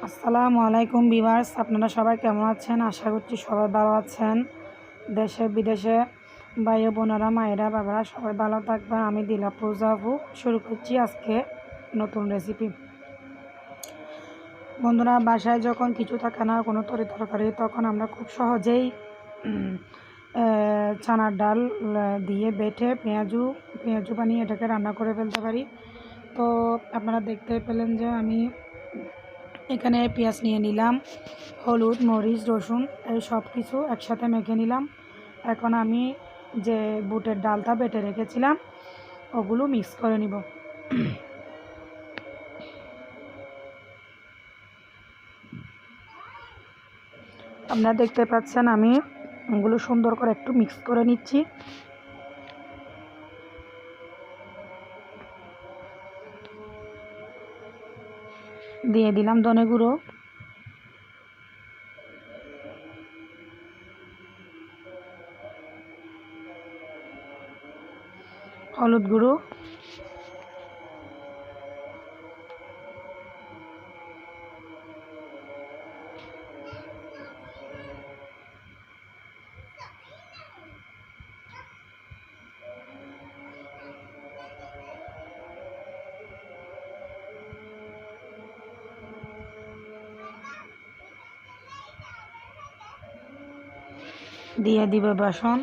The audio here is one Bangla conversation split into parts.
আসসালামু আলাইকুম ভিউয়ার্স, আপনারা সবাই কেমন আছেন? আশা করছি সবাই ভালো আছেন। দেশে বিদেশে ভাই ও বোনেরা, মায়েরা, বাবারা সবাই ভালো থাকবেন। আমি দিলাফরোজা আপু শুরু করছি আজকে নতুন রেসিপি। বন্ধুরা, বাসায় যখন কিছু থাকে না, কোনো তরকারি, তখন আমরা খুব সহজেই চানার ডাল দিয়ে বেটে পেঁয়াজু বানিয়ে এটাকে রান্না করে ফেলতে পারি। তো আপনারা দেখতে পেলেন যে আমি এখানে পেঁয়াজ নিয়ে নিলাম, হলুদ, মরিচ, রসুন এই সব কিছু একসাথে মেখে নিলাম। এখন আমি যে বুটের ডালটা বেটে রেখেছিলাম ওগুলো মিক্স করে নিব। আপনারা দেখতে পাচ্ছেন আমি ওগুলো সুন্দর করে একটু মিক্স করে নিচ্ছি। দিয়ে দিলাম ধনে গুঁড়ো, হলুদ গুঁড়ো, দিয়ে দিব বেসন,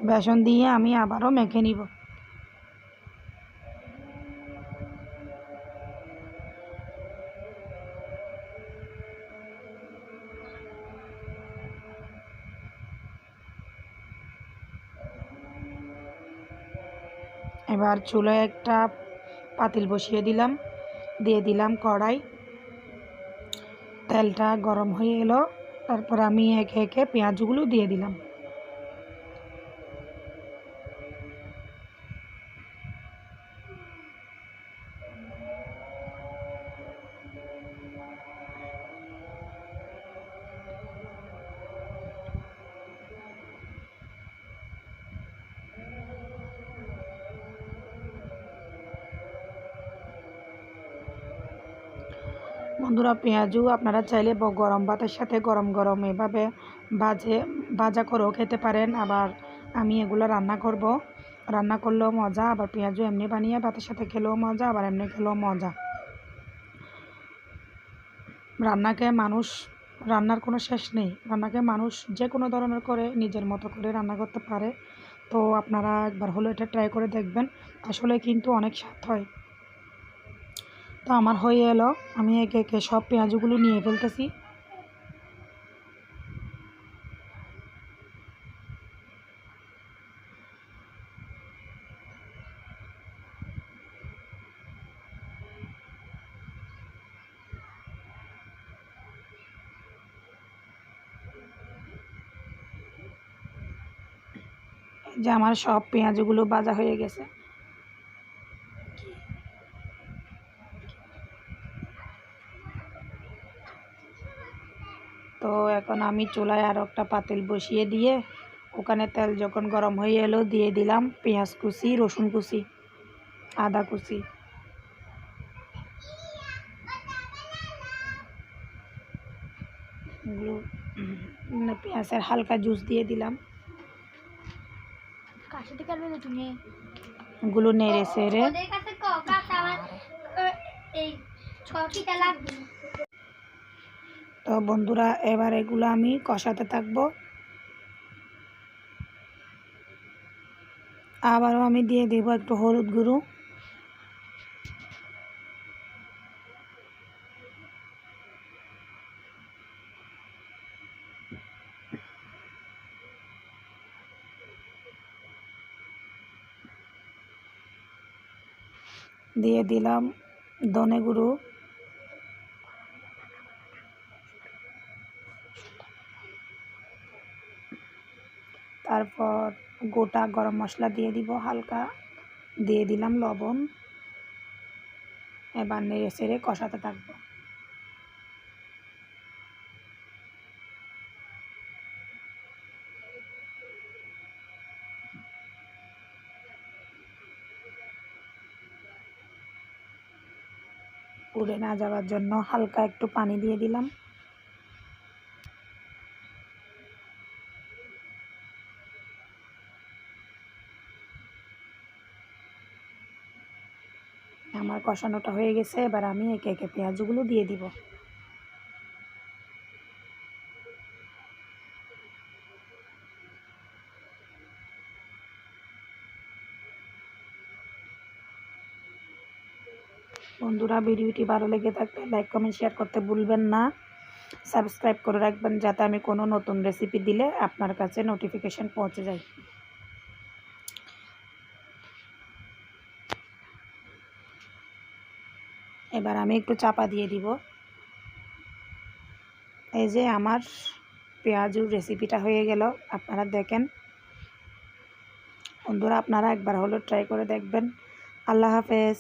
বেসন দিয়ে আমি আবারও মেখে নিব। এবার চুলায় একটা পাতিল বসিয়ে দিলাম, দিয়ে দিলাম কড়াই। তেলটা গরম হয়ে এলো, তারপর আমি একে একে পেঁয়াজগুলো দিয়ে দিলাম। বন্ধুরা, পেঁয়াজু আপনারা চাইলে গরম ভাতের সাথে গরম গরম এভাবে ভাজা করেও খেতে পারেন। আবার আমি এগুলো রান্না করলেও মজা, আবার পেঁয়াজু এমনি বানিয়ে ভাতের সাথে খেলেও মজা, আবার এমনি খেলেও মজা। রান্নার কোনো শেষ নেই। রান্নাকে মানুষ যে কোনো ধরনের করে নিজের মতো করে রান্না করতে পারে। তো আপনারা একবার হলো এটা ট্রাই করে দেখবেন, আসলে কিন্তু অনেক স্বাদ হয়। তো আমার হয়ে এলো, আমি একে একে সব পেঁয়াজগুলো নিয়ে ফেলতেছি। যে আমার সব পেঁয়াজগুলো ভাজা হয়ে গেছে। তো এখন আমি চুলায় আরও একটা পাতিল বসিয়ে দিয়ে ওখানে তেল যখন গরম হয়ে এলো, দিয়ে দিলাম পেঁয়াজ কুচি, রসুন কুচি, আদা কুচি, এগুলো পেঁয়াজের হালকা জুস দিয়ে দিলাম। এগুলো নেড়ে চেড়ে তো বন্ধুরা, এবার এগুলো আমি কষাতে থাকবো। আবারও আমি দিয়ে দেব একটু হলুদ গুঁড়ো, দিয়ে দিলাম ধনে গুঁড়ো, তারপর গোটা গরম মশলা দিয়ে দিব হালকা, দিয়ে দিলাম লবণ। এবার নেড়ে চেড়ে কষাতে থাকবো। পুড়ে না যাওয়ার জন্য হালকা একটু পানি দিয়ে দিলাম। আমার কষানোটা হয়ে গেছে, এবার আমি একে একে পেঁয়াজগুলো দিয়ে দিব। বন্ধুরা, ভিডিওটি ভালো লেগে থাকলে লাইক কমেন্ট শেয়ার করতে ভুলবেন না। সাবস্ক্রাইব করে রাখবেন যাতে আমি কোনো নতুন রেসিপি দিলে আপনার কাছে নোটিফিকেশন পৌঁছে যায়। এবার আমি একটু চাপা দিয়ে দিব। এই যে আমার পেঁয়াজুর রেসিপিটা হয়ে গেল, আপনারা দেখেন। বন্ধুরা, আপনারা একবার হলো ট্রাই করে দেখবেন। আল্লাহ হাফেজ।